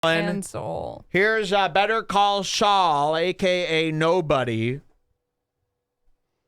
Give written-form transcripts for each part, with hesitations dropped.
and soul. Here's Better Call Saul, a.k.a. Nobody.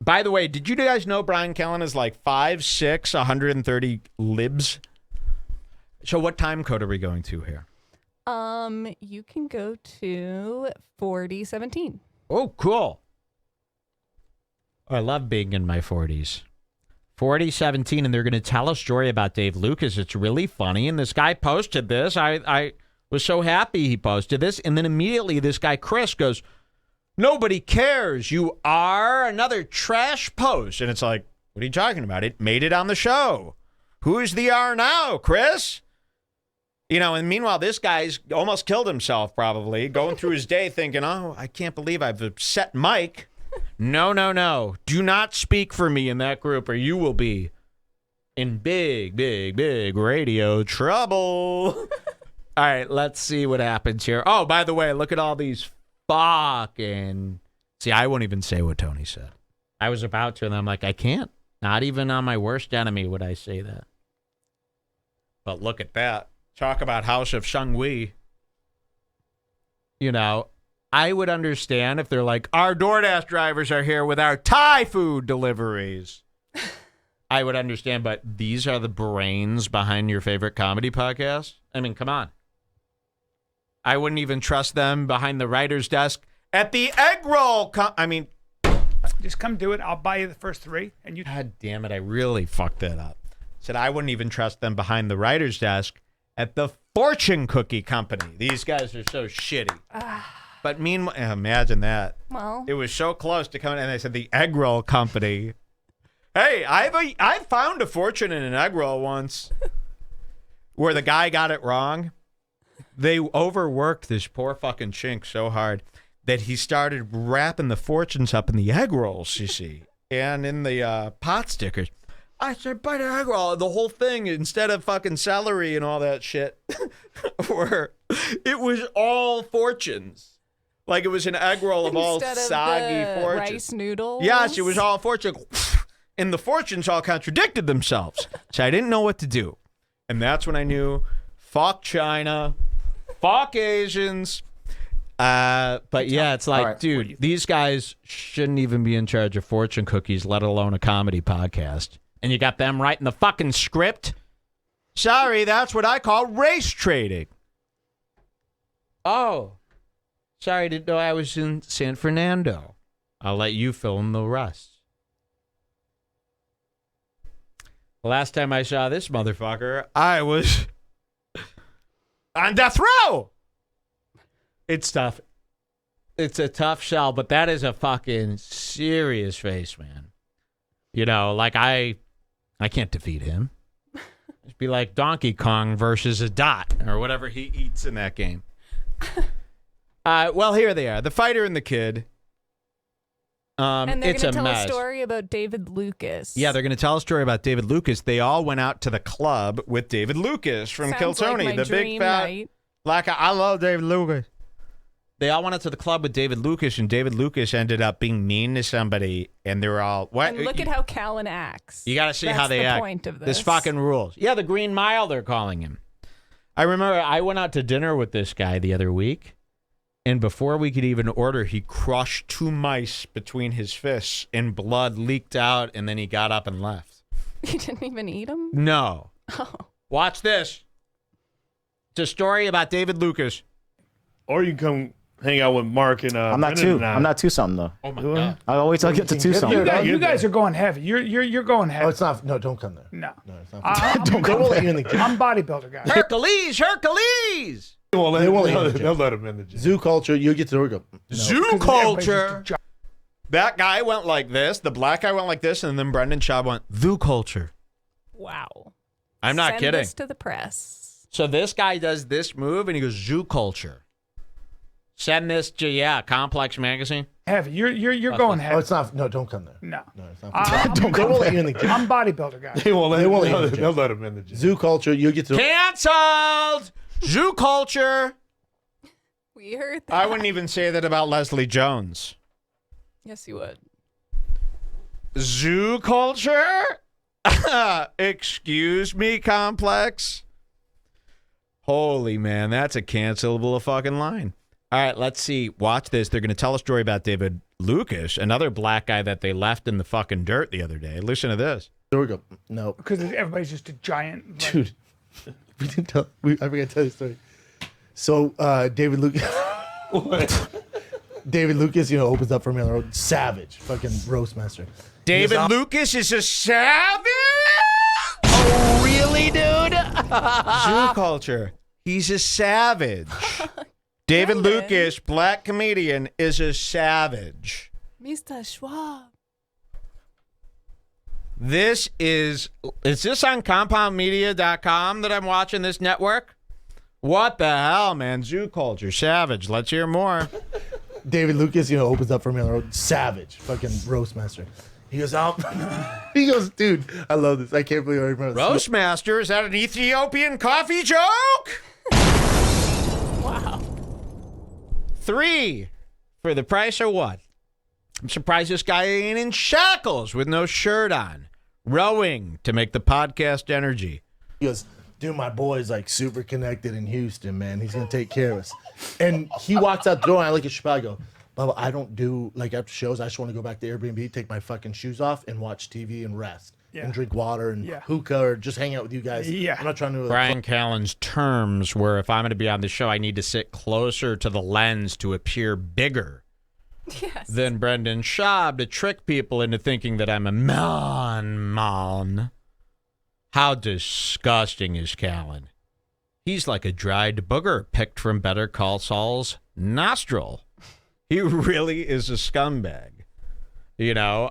By the way, did you guys know Bryan Callen is like 5'6", 130 libs? So what time code are we going to here? You can go to 4017. Oh, cool. Oh, I love being in my 40s. 4017, and they're going to tell a story about Dave Lucas. It's really funny, and this guy posted this. I was so happy he posted this, and then immediately this guy, Chris, goes, "Nobody cares. You are another trash post." And it's like, what are you talking about? It made it on the show. Who's the R now, Chris? You know, and meanwhile, this guy's almost killed himself probably, going through his day thinking, oh, I can't believe I've upset Mike. No. Do not speak for me in that group or you will be in big radio trouble. All right, let's see what happens here. Oh, by the way, look at all these fucking... See, I won't even say what Tony said. I was about to, and I'm like, I can't. Not even on my worst enemy would I say that. But look at that. Talk about House of Shang-Wi. You know, I would understand if they're like, our DoorDash drivers are here with our Thai food deliveries. I would understand, but these are the brains behind your favorite comedy podcast? I mean, come on. I wouldn't even trust them behind the writer's desk at the egg roll. Just come do it. I'll buy you the first 3. And you. God damn it, I really fucked that up. Said I wouldn't even trust them behind the writer's desk at the fortune cookie company. These guys are so shitty. But meanwhile, imagine that. Well, it was so close to coming, and they said the egg roll company. Hey, I found a fortune in an egg roll once where the guy got it wrong. They overworked this poor fucking chink so hard that he started wrapping the fortunes up in the egg rolls, you see, and in the pot stickers. I said, buy the egg roll, the whole thing, instead of fucking celery and all that shit. Or it was all fortunes. Like it was an egg roll of all soggy fortunes. Rice noodles? Yes, it was all fortune. And the fortunes all contradicted themselves. So I didn't know what to do. And that's when I knew, fuck China, fuck Asians. But yeah, it's like, right, dude, these guys shouldn't even be in charge of fortune cookies, let alone a comedy podcast. And you got them writing the fucking script? Sorry, that's what I call race trading. Oh. Sorry, didn't know I was in San Fernando. I'll let you fill in the rest. The last time I saw this motherfucker, I was on death row. It's tough. It's a tough sell, but that is a fucking serious face, man. You know, like I can't defeat him. It'd be like Donkey Kong versus a dot or whatever he eats in that game. Well, here they are, the fighter and the kid. And they're going to tell a story about David Lucas. Yeah, they're going to tell a story about David Lucas. They all went out to the club with David Lucas from Sounds Kiltony, like my the big dream fat. night. Like I love David Lucas. They all went out to the club with David Lucas, and David Lucas ended up being mean to somebody, and they were all what? And look at how Callen acts. You got to see That's how they the act. Point of this fucking rules. Yeah, the Green Mile they're calling him. I remember I went out to dinner with this guy the other week. And before we could even order, he crushed 2 mice between his fists, and blood leaked out, and then he got up and left. You didn't even eat them? No. Oh. Watch this. It's a story about David Lucas. Or you can come hang out with Mark and I'm not too something though. Oh my God. I'll wait till I get to two something. You guys are going heavy. You're going heavy. Oh, it's not. No, don't come there. No, it's not. I'm bodybuilder guy. Hercules. They'll let him in the gym. Zoo culture. You get to go. No. Zoo culture. That guy went like this. The black guy went like this, and then Brendan Schaub went zoo culture. Wow. I'm not Send kidding. this to the press. So this guy does this move, and he goes zoo culture. Send this to Complex Magazine. Heavy. You're going heavy. Oh, it's not. No, don't come there. No, it's not. Don't let you in the gym. I'm bodybuilder guy. They'll let him in the gym. Zoo culture. You get to Canceled. Zoo culture. We heard that. I wouldn't even say that about Leslie Jones. Yes, you would. Zoo culture? Excuse me, Complex. Holy man, that's a cancelable fucking line. All right, let's see. Watch this. They're going to tell a story about David Lucas, another black guy that they left in the fucking dirt the other day. Listen to this. There we go. No, Because everybody's just a giant. Like, dude, we didn't tell. I forgot to tell you the story. So David Lucas, David Lucas, opens up for me on the road. Savage, fucking roast master. David Lucas is a savage? Oh, really, dude? Zoo culture. He's a savage. David Callen. Lucas, black comedian, is a savage. Mr. Schwab. Is this on compoundmedia.com that I'm watching this network? What the hell, man? Zoo culture, savage. Let's hear more. David Lucas, opens up for me on the road. Savage, fucking roast master. He goes out. He goes, dude, I love this. I can't believe I remember this. Roastmaster, is that an Ethiopian coffee joke? Wow. 3 for the price of what? I'm surprised this guy ain't in shackles with no shirt on, rowing to make the podcast energy. He goes, dude, my boy's like super connected in Houston, man. He's gonna take care of us. And he walks out the door, and I look at Chappelle, I go, Bubba, I don't do like after shows. I just want to go back to Airbnb, take my fucking shoes off, and watch TV and rest, and drink water and hookah, or just hang out with you guys. Yeah. I'm not trying to. Bryan Callen's terms were, if I'm going to be on the show, I need to sit closer to the lens to appear bigger Yes. than Brendan Schaub to trick people into thinking that I'm a man. How disgusting is Callen? He's like a dried booger picked from Better Call Saul's nostril. He really is a scumbag.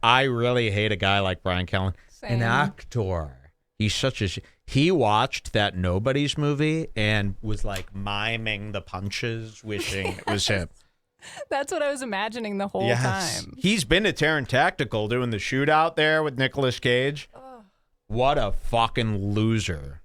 I really hate a guy like Bryan Callen. Same. An actor. He's such a... He watched that Nobody's movie and was like miming the punches, wishing it was him. That's what I was imagining the whole time. He's been to Terran Tactical doing the shootout there with Nicolas Cage. What a fucking loser.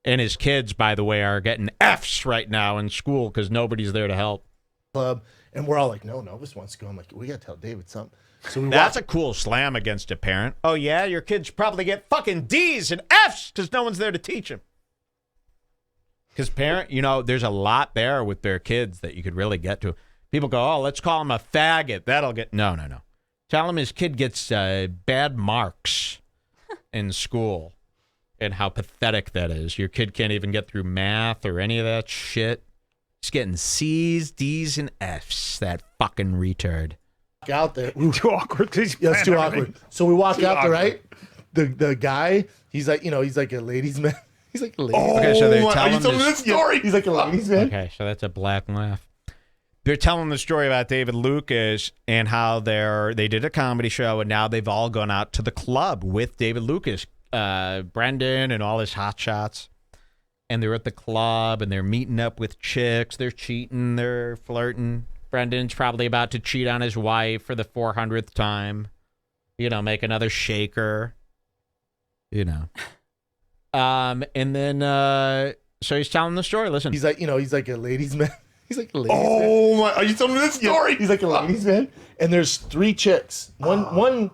And his kids, by the way, are getting Fs right now in school because nobody's there to help. Club, and we're all like, no, Novus wants to go. I'm like, we gotta tell David something. So That's a cool slam against a parent. Oh, yeah? Your kids probably get fucking Ds and Fs because no one's there to teach them. Because there's a lot there with their kids that you could really get to. People go, oh, let's call him a faggot. That'll get... No. Tell him his kid gets bad marks in school and how pathetic that is. Your kid can't even get through math or any of that shit. He's getting C's, D's, and F's, that fucking retard. out there. Too awkward. Yeah, it's too awkward. So we walk out there, right? The guy, he's like, he's like a ladies' man. He's like a ladies' man. Okay, so they're Are telling you telling me this- this story? He's like a ladies' man. Okay, so that's a black laugh. They're telling the story about David Lucas and how they did a comedy show, and now they've all gone out to the club with David Lucas, Brendan, and all his hot shots. And they're at the club, and they're meeting up with chicks. They're cheating. They're flirting. Brendan's probably about to cheat on his wife for the 400th time. Make another shaker. And then, so he's telling the story. Listen. He's like, he's like a ladies' man. He's like a ladies' man. Oh my! Are you telling me this story? He's like a ladies' man. And there's 3 chicks. One,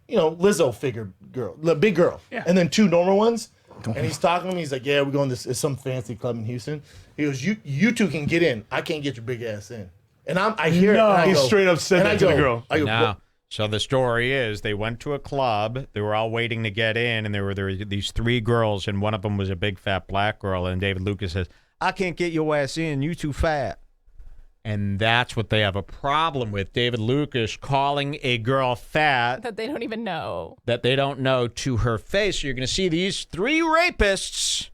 Lizzo figure girl, the big girl. Yeah. And then 2 normal ones. And he's talking to me. He's like, yeah, we're going to it's some fancy club in Houston. He goes, you 2 can get in. I can't get your big ass in. And I hear it. And I He go, straight up said and that I to go, the girl. I go, No. So the story is they went to a club. They were all waiting to get in, and there were these 3 girls, and one of them was a big fat black girl. And David Lucas says, "I can't get your ass in. You too fat." And that's what they have a problem with. David Lucas calling a girl fat That they don't even know. that they don't know to her face. So you're going to see these 3 rapists.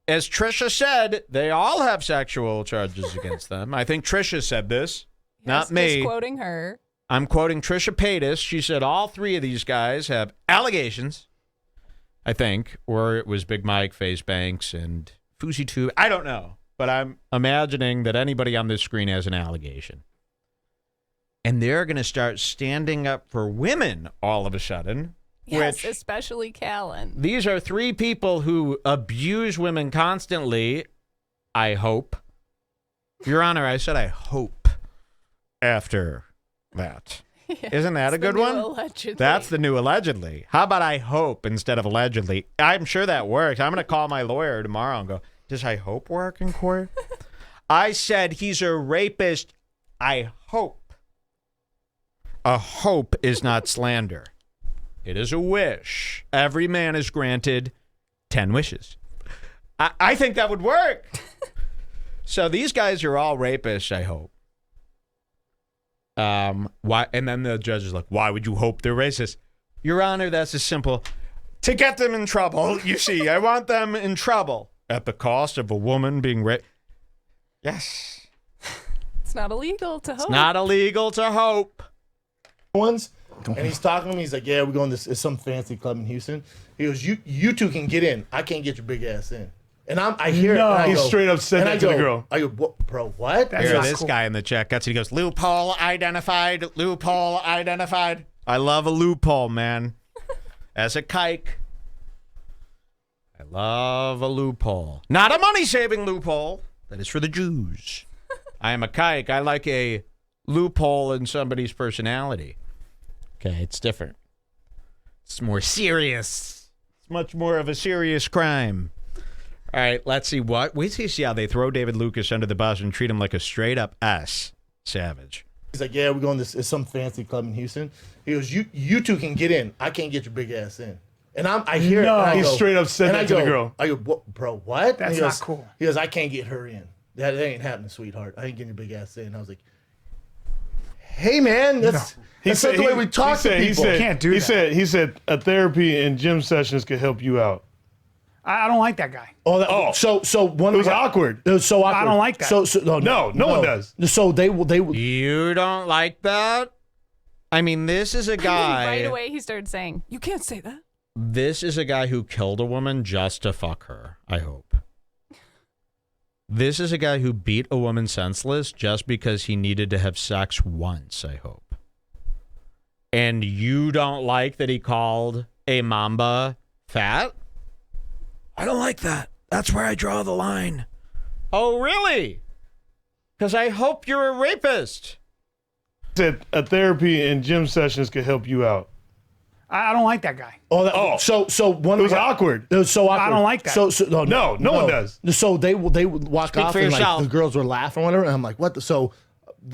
As Trisha said, they all have sexual charges against them. I think Trisha said this, not Yes, me. Just quoting her. I'm quoting Trisha Paytas. She said all 3 of these guys have allegations, I think, or it was Big Mike, Face Banks, and Fousey Tube. I don't know, but I'm imagining that anybody on this screen has an allegation. And they're going to start standing up for women all of a sudden. Yes, Which, especially Callen. these are 3 people who abuse women constantly, I hope. Your Honor, I said I hope after that. Isn't that a good one? Allegedly. That's the new allegedly. How about I hope instead of allegedly? I'm sure that works. I'm going to call my lawyer tomorrow and go, Does I hope work in court? I said he's a rapist. I hope. A hope is not slander. It is a wish. Every man is granted 10 wishes. I think that would work. So these guys are all rapists, I hope. Why? And then the judge is like, why would you hope they're racist? Your Honor, that's as simple. To get them in trouble, you see. I want them in trouble at the cost of a woman being raped. Yes. It's not illegal to hope. It's not illegal to hope. Ones, and he's talking to me. He's like, "Yeah, we're going to it's some fancy club in Houston." He goes, "You two can get in. I can't get your big ass in." And I hear it. And I He go, straight up said and that I to go, the girl. I go, bro, what? That's Here, not this cool. guy in the check gets it. He goes, loophole identified. Loophole identified. I love a loophole, man. As a kike, I love a loophole. Not a money-saving loophole. That is for the Jews. I am a kike. I like a loophole in somebody's personality. Okay, it's different. It's more serious. It's much more of a serious crime. All right, let's see what. Wait till you see how they throw David Lucas under the bus and treat him like a straight-up S. Savage. He's like, "Yeah, we're going to it's some fancy club in Houston." He goes, "You two can get in. I can't get your big ass in." And I hear it. And I He go, straight up said and that I to go, the girl. I go, bro, what? And That's he not goes, cool. He goes, "I can't get her in. That ain't happening, sweetheart. I ain't getting your big ass in." I was like, "Hey, man, that's not the way we talk to people." Can't do that. He said a therapy and gym sessions could help you out. I don't like that guy. So one It was guy- awkward. It was so awkward. I don't like that. So No one does. So they will. You don't like that? I mean, this is a guy. Right away, he started saying, "You can't say that." This is a guy who killed a woman just to fuck her, I hope. This is a guy who beat a woman senseless just because he needed to have sex once, I hope. And you don't like that he called a mamba fat? I don't like that. That's where I draw the line. Oh, really? Because I hope you're a rapist. He said a therapy and gym sessions could help you out. I don't like that guy. So one. It was awkward. It was so awkward. I don't like that. So No one does. So they would walk Speak off for and like yourself. the girls were laughing or whatever. And I'm like, what? So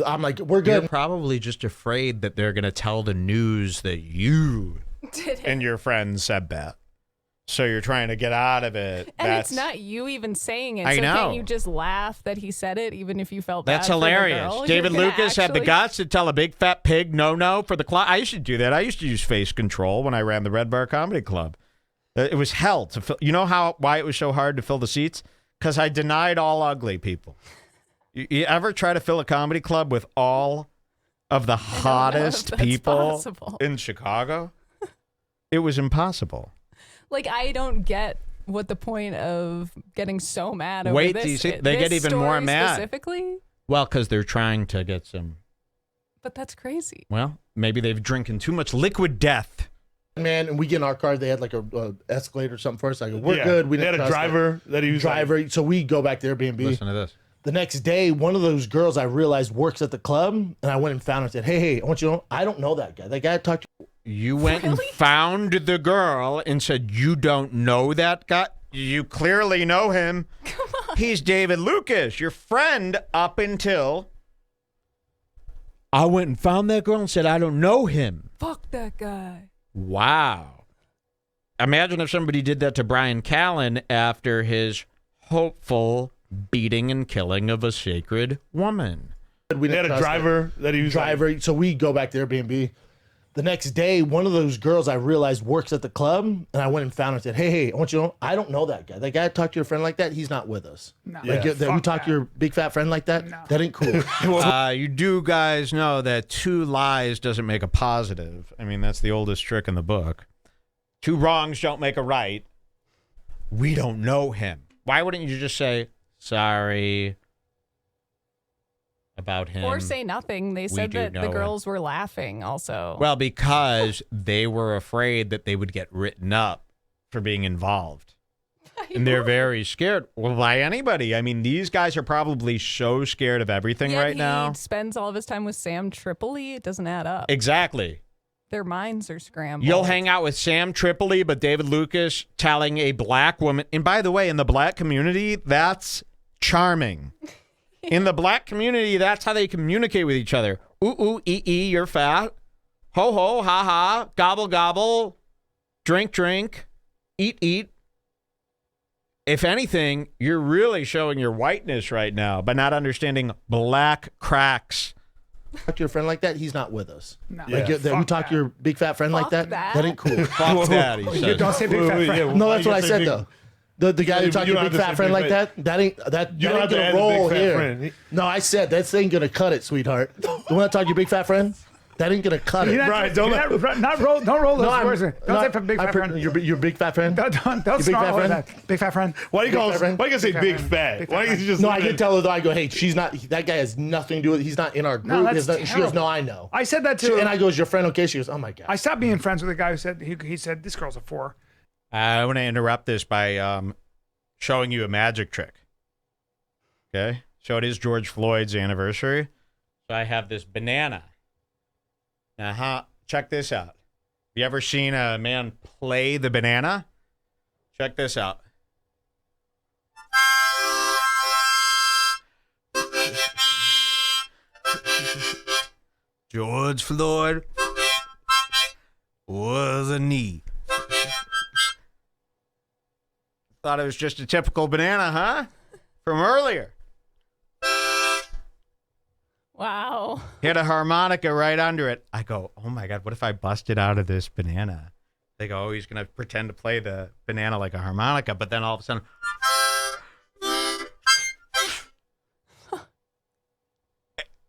I'm like, we're You're good. probably just afraid that they're going to tell the news that you Did it? and your friends said that. So you're trying to get out of it. And it's not you even saying it. I so know. can't you just laugh that he said it, even if you felt bad That's for the hilarious. girl? David You're gonna Lucas had the actually- guts to tell a big fat pig no for the clock. I used to do that. I used to use face control when I ran the Redbar Comedy Club. It was hell to fill. You know why it was so hard to fill the seats? Because I denied all ugly people. You ever try to fill a comedy club with all of the hottest that's people possible. in Chicago? It was impossible. Like, I don't get what the point of getting so mad over Wait this. till you see- is. they get This even more story mad. Specifically? Well, because they're trying to get some. But that's crazy. Well, maybe they've drinking too much liquid death. Man, and we get in our car. They had like a Escalade or something for us. I go, we're Yeah. good. We They had didn't a trust driver that he was driver. So we go back to Airbnb. Listen to this. The next day, one of those girls I realized works at the club, and I went and found her and said, hey, I want you to know, I don't know that guy. That guy I talked to. You went and Really? found the girl and said, you don't know that guy? You clearly know him. Come on. He's David Lucas, your friend up until I went and found that girl and said, I don't know him. Fuck that guy. Wow. Imagine if somebody did that to Bryan Callen after his hopeful beating and killing of a sacred woman. We They had didn't a trust driver that he was driver. So we go back to Airbnb. The next day, one of those girls I realized works at the club, and I went and found her and said, hey, I want you to know, I don't know that guy. That guy I talked to your friend like that, he's not with us. No. Like, Yeah, that we fuck talked to that. your big fat friend like that? No. That ain't cool. You do guys know that two lies doesn't make a positive. I mean, that's the oldest trick in the book. Two wrongs don't make a right. We don't know him. Why wouldn't you just say, sorry about him? Or say nothing. They said do that know the him. girls were laughing also. Well, because they were afraid that they would get written up for being involved. And they're very scared. Well, by anybody. I mean, these guys are probably so scared of everything Yet right now. He spends all of his time with Sam Tripoli. It doesn't add up. Exactly. Their minds are scrambled. You'll hang out with Sam Tripoli, but David Lucas telling a black woman. And by the way, in the black community, that's charming. In the black community, that's how they communicate with each other. Ooh, you're fat. Ho, ho, ha, ha. Gobble, gobble. Drink, drink. Eat. If anything, you're really showing your whiteness right now by not understanding black cracks. Talk to your friend like that, he's not with us. No. Like, Yeah. you talk to your big fat friend like Fuck that, that. that ain't cool. Fuck that, he You said. don't say big fat friend. No, that's what I said though. The guy who talked to you your don't big have to fat say friend big like fat- that ain't You that don't have ain't to gonna add the roll big fat here. friend. No, I said that ain't gonna cut it, sweetheart. The one that talked to your big fat friend, that ain't gonna cut it. You're not, Right, don't you're let- not roll. Don't roll those No, I'm- words. Don't no, say for big fat friend. Your big fat friend. Don't big snarl fat over friend? that. Big fat friend. Why do you call? Big fat friend? Why you gotta say Big big fat fat? friend. Why you just? No, I can tell her though. I go, hey, she's not. That guy has nothing to do with it. He's not in our group. that's He has nothing- she goes, terrible. no, I know. I said that too. And I go, is your friend okay? She goes, oh my god. I stopped being friends with a guy who said he said this girl's a 4. I want to interrupt this by showing you a magic trick. Okay? So it is George Floyd's anniversary. So I have this banana. Now, check this out. Have you ever seen a man play the banana? Check this out. George Floyd was a knee. Thought it was just a typical banana, huh? From earlier. Wow. Hit a harmonica right under it. I go, oh my God, what if I busted out of this banana? They go, oh, he's going to pretend to play the banana like a harmonica. But then all of a sudden,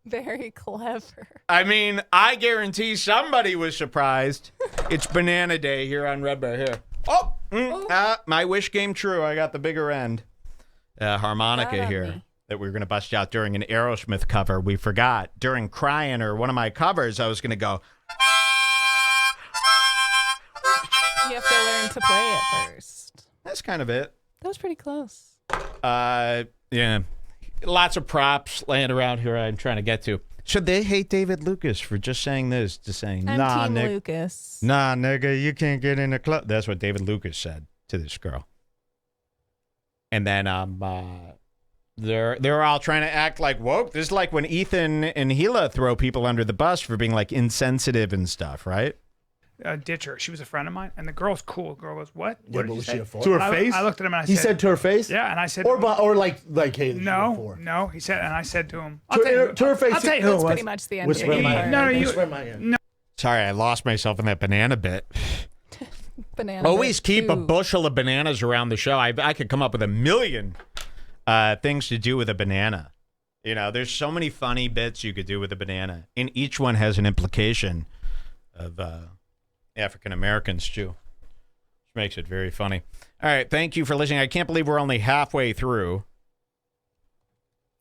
Very clever. I mean, I guarantee somebody was surprised. It's banana day here on Redbar here. Oh, my wish came true. I got the bigger end. Harmonica Not on here me. that we were going to bust out during an Aerosmith cover. We forgot. During Crying or one of my covers, I was going to go. You have to learn to play it first. That's kind of it. That was pretty close. Yeah. Lots of props laying around here I'm trying to get to. Should they hate David Lucas for just saying this, to saying, I'm nah, Team Nick, Lucas. nah, nigga, you can't get in the club. That's what David Lucas said to this girl. And then they're all trying to act like woke. This is like when Ethan and Gila throw people under the bus for being like insensitive and stuff, right? Ditch her. She was a friend of mine, and the girl's cool. The girl goes, "What? Yeah, What but did you was say?" she a 4? To her I, face? I looked at him and I He said, said to her face? "Yeah," and I said, Or like, hey, this is a "No, 4. no." He said, and I said to him, To her- to her face, I'll tell you who it That's was. pretty much the end Whisper of in the my part. ear. No, you- Whisper in my ear. Sorry, I lost myself in that banana bit. Banana Always bread keep a too. bushel of bananas around the show. I could come up with a million things to do with a banana. You know, there's so many funny bits you could do with a banana, and each one has an implication of African Americans too, which makes it very funny. All right, thank you for listening. I can't believe we're only halfway through.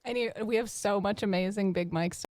And we have so much amazing Big Mike stuff.